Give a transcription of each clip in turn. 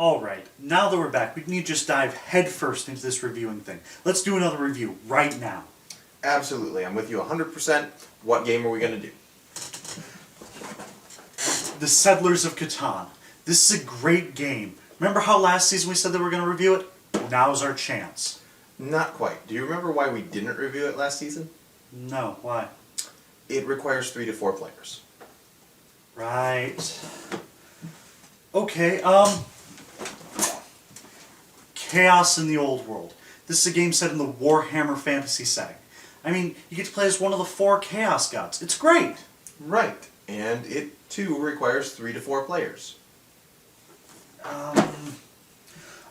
Alright, now that we're back, we need to just dive headfirst into this reviewing thing. Let's do another review right now. Absolutely, I'm with you 100%. What game are we going to do? The Settlers of Catan. This is a great game. Remember how last season we said that we were going to review it? Now's our chance. Not quite. Do you remember why we didn't review it last season? No, why? It requires 3 to 4 players. Right. Okay, Chaos in the Old World. This is a game set in the Warhammer fantasy setting. I mean, you get to play as one of the 4 Chaos Gods. It's great! Right. And it, too, requires 3 to 4 players.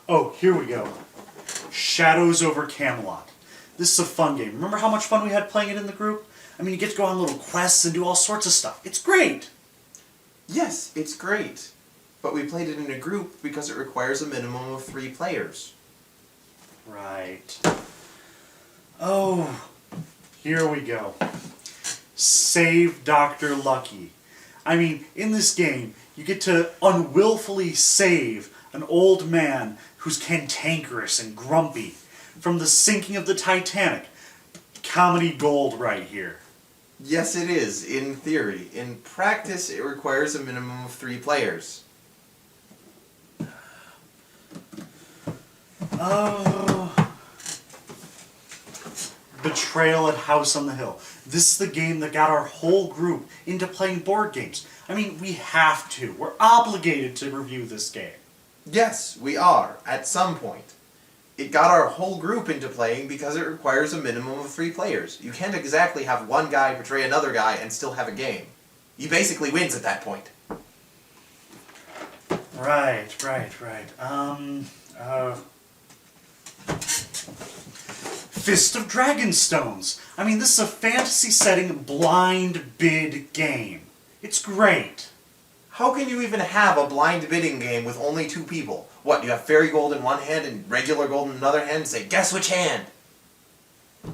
Oh, here we go. Shadows over Camelot. This is a fun game. Remember how much fun we had playing it in the group? I mean, you get to go on little quests and do all sorts of stuff. It's great! Yes, it's great. But we played it in a group because it requires a minimum of 3 players. Right. Oh, here we go. Save Dr. Lucky. I mean, in this game, you get to unwillfully save an old man who's cantankerous and grumpy from the sinking of the Titanic. Comedy gold right here. Yes, it is, in theory. In practice, it requires a minimum of 3 players. Oh. Betrayal at House on the Hill. This is the game that got our whole group into playing board games. I mean, we have to. We're obligated to review this game. Yes, we are, at some point. It got our whole group into playing because it requires a minimum of 3 players. You can't exactly have one guy betray another guy and still have a game. He basically wins at that point. Right. Fist of Dragonstones. I mean, this is a fantasy setting blind bid game. It's great. How can you even have a blind bidding game with only 2 people? What, you have fairy gold in one hand and regular gold in another hand and say, guess which hand? It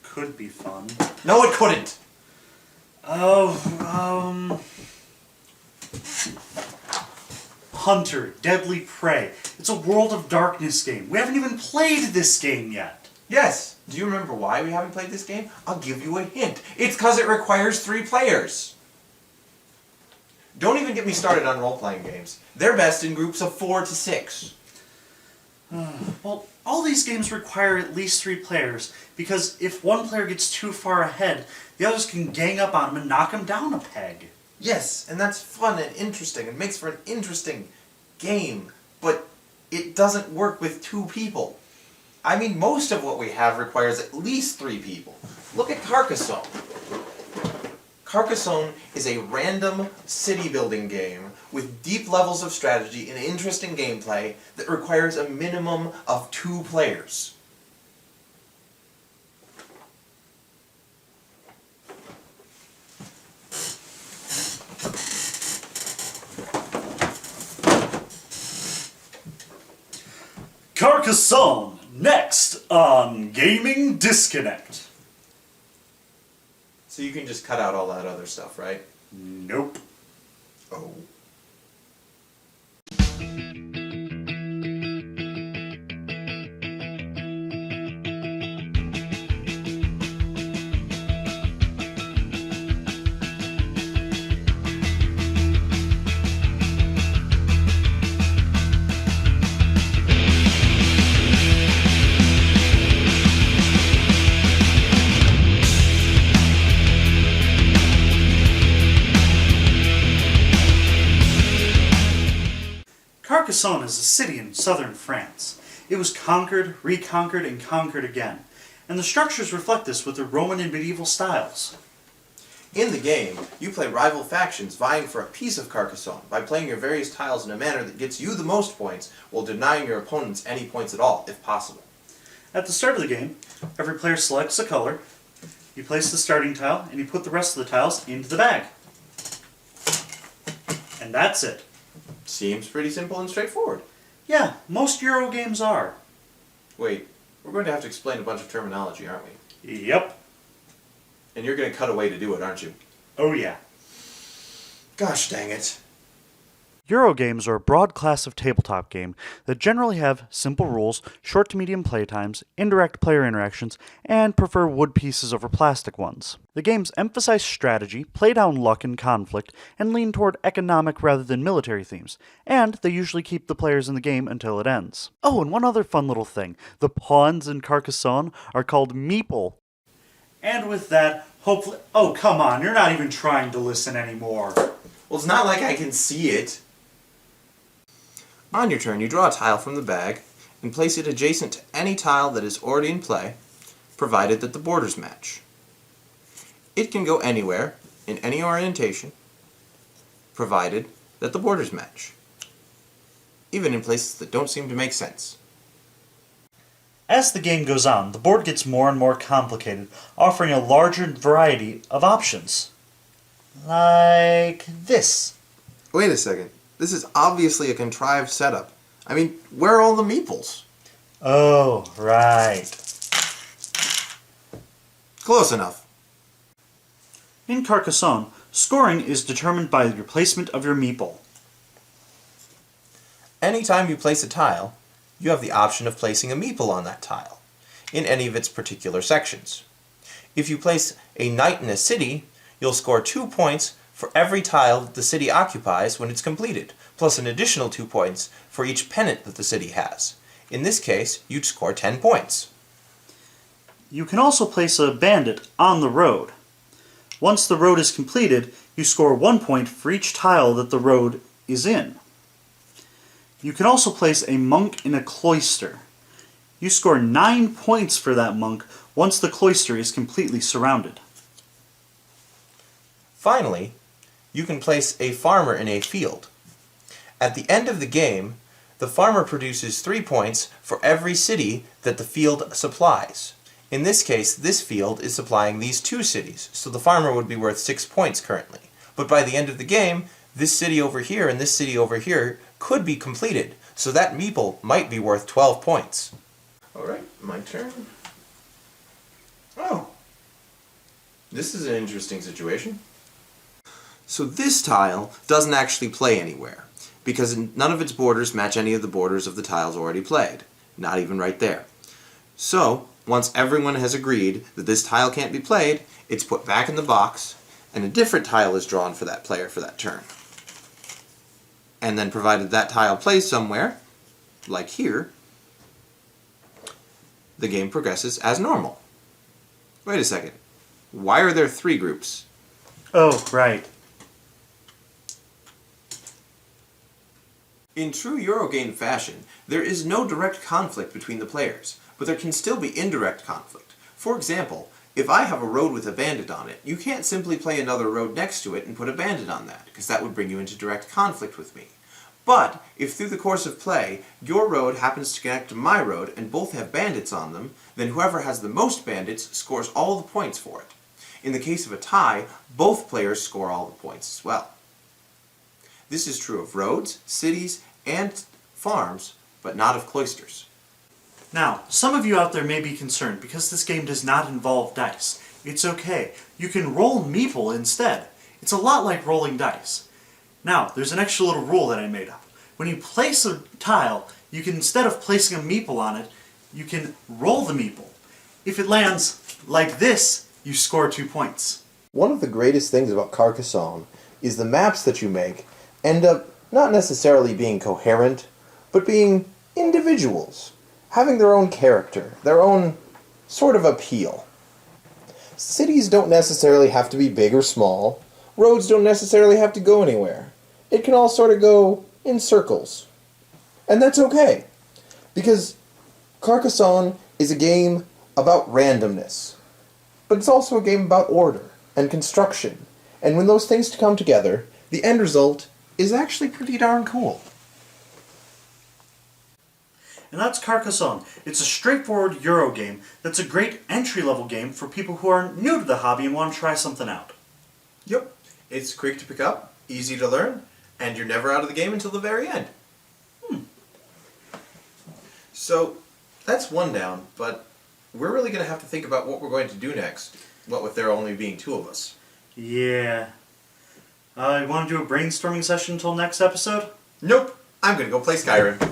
could be fun. No, it couldn't. Hunter, Deadly Prey. It's a World of Darkness game. We haven't even played this game yet. Yes. Do you remember why we haven't played this game? I'll give you a hint. It's because it requires 3 players. Don't even get me started on role-playing games. They're best in groups of 4 to 6. Well, all these games require at least 3 players, because if one player gets too far ahead, the others can gang up on him and knock him down a peg. Yes, and that's fun and interesting. It makes for an interesting game, but it doesn't work with 2 people. I mean, most of what we have requires at least 3 people. Look at Carcassonne. Carcassonne is a random city-building game with deep levels of strategy and interesting gameplay that requires a minimum of 2 players. Carcassonne, next on Gaming Disconnect. So you can just cut out all that other stuff, right? Nope. Oh. Carcassonne is a city in southern France. It was conquered, reconquered, and conquered again. And the structures reflect this with the Roman and medieval styles. In the game, you play rival factions vying for a piece of Carcassonne by playing your various tiles in a manner that gets you the most points while denying your opponents any points at all, if possible. At the start of the game, every player selects a color, you place the starting tile, and you put the rest of the tiles into the bag. And that's it. Seems pretty simple and straightforward. Yeah, most Euro games are. Wait, we're going to have to explain a bunch of terminology, aren't we? Yep. And you're going to cut away to do it, aren't you? Oh yeah. Gosh dang it. Eurogames are a broad class of tabletop game that generally have simple rules, short to medium playtimes, indirect player interactions, and prefer wood pieces over plastic ones. The games emphasize strategy, play down luck and conflict, and lean toward economic rather than military themes, and they usually keep the players in the game until it ends. Oh, and one other fun little thing. The pawns in Carcassonne are called meeple. And with that, hopefully... Oh, come on, you're not even trying to listen anymore. Well, it's not like I can see it. On your turn, you draw a tile from the bag and place it adjacent to any tile that is already in play, provided that the borders match. It can go anywhere, in any orientation, provided that the borders match, even in places that don't seem to make sense. As the game goes on, the board gets more and more complicated, offering a larger variety of options. Like this. Wait a second. This is obviously a contrived setup. I mean, where are all the meeples? Oh, right. Close enough. In Carcassonne, scoring is determined by your placement of your meeple. Anytime you place a tile, you have the option of placing a meeple on that tile, in any of its particular sections. If you place a knight in a city, you'll score 2 points for every tile that the city occupies when it's completed, plus an additional 2 points for each pennant that the city has. In this case, you'd score 10 points. You can also place a bandit on the road. Once the road is completed, you score 1 point for each tile that the road is in. You can also place a monk in a cloister. You score 9 points for that monk once the cloister is completely surrounded. Finally, you can place a farmer in a field. At the end of the game, the farmer produces 3 points for every city that the field supplies. In this case, this field is supplying these 2 cities, so the farmer would be worth 6 points currently. But by the end of the game, this city over here and this city over here could be completed, so that meeple might be worth 12 points. Alright, my turn. Oh. This is an interesting situation. So this tile doesn't actually play anywhere, because none of its borders match any of the borders of the tiles already played. Not even right there. So, once everyone has agreed that this tile can't be played, it's put back in the box, and a different tile is drawn for that player for that turn. And then provided that tile plays somewhere, like here, the game progresses as normal. Wait a second. Why are there 3 groups? Oh, right. In true Eurogame fashion, there is no direct conflict between the players, but there can still be indirect conflict. For example, if I have a road with a bandit on it, you can't simply play another road next to it and put a bandit on that, because that would bring you into direct conflict with me. But, if through the course of play, your road happens to connect to my road and both have bandits on them, then whoever has the most bandits scores all the points for it. In the case of a tie, both players score all the points as well. This is true of roads, cities, and farms, but not of cloisters. Now, some of you out there may be concerned because this game does not involve dice. It's okay. You can roll meeple instead. It's a lot like rolling dice. Now, there's an extra little rule that I made up. When you place a tile, you can, instead of placing a meeple on it, you can roll the meeple. If it lands like this, you score 2 points. One of the greatest things about Carcassonne is the maps that you make end up not necessarily being coherent, but being individuals, having their own character, their own sort of appeal. Cities don't necessarily have to be big or small. Roads don't necessarily have to go anywhere. It can all sort of go in circles. And that's okay, because Carcassonne is a game about randomness, but it's also a game about order and construction, and when those things come together, the end result is actually pretty darn cool. And that's Carcassonne. It's a straightforward Euro game that's a great entry-level game for people who are new to the hobby and want to try something out. Yep, it's quick to pick up, easy to learn, and you're never out of the game until the very end. So, that's one down, but we're really going to have to think about what we're going to do next, what with there only being 2 of us. Yeah. You want to do a brainstorming session until next episode? Nope. I'm gonna go play Skyrim.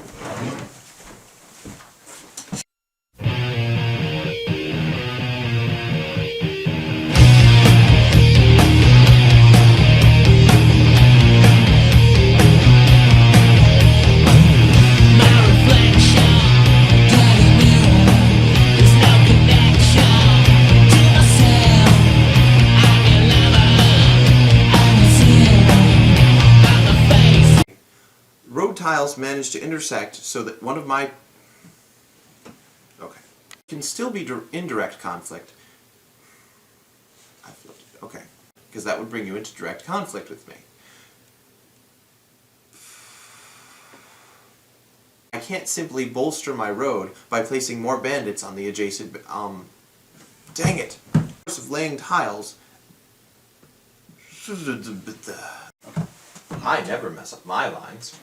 Road tiles manage to intersect so that one of my... Okay. Can still be indirect conflict. I flipped it. Okay. Because that would bring you into direct conflict with me. I can't simply bolster my road by placing more bandits on the adjacent... Dang it! Of laying tiles... I never mess up my lines.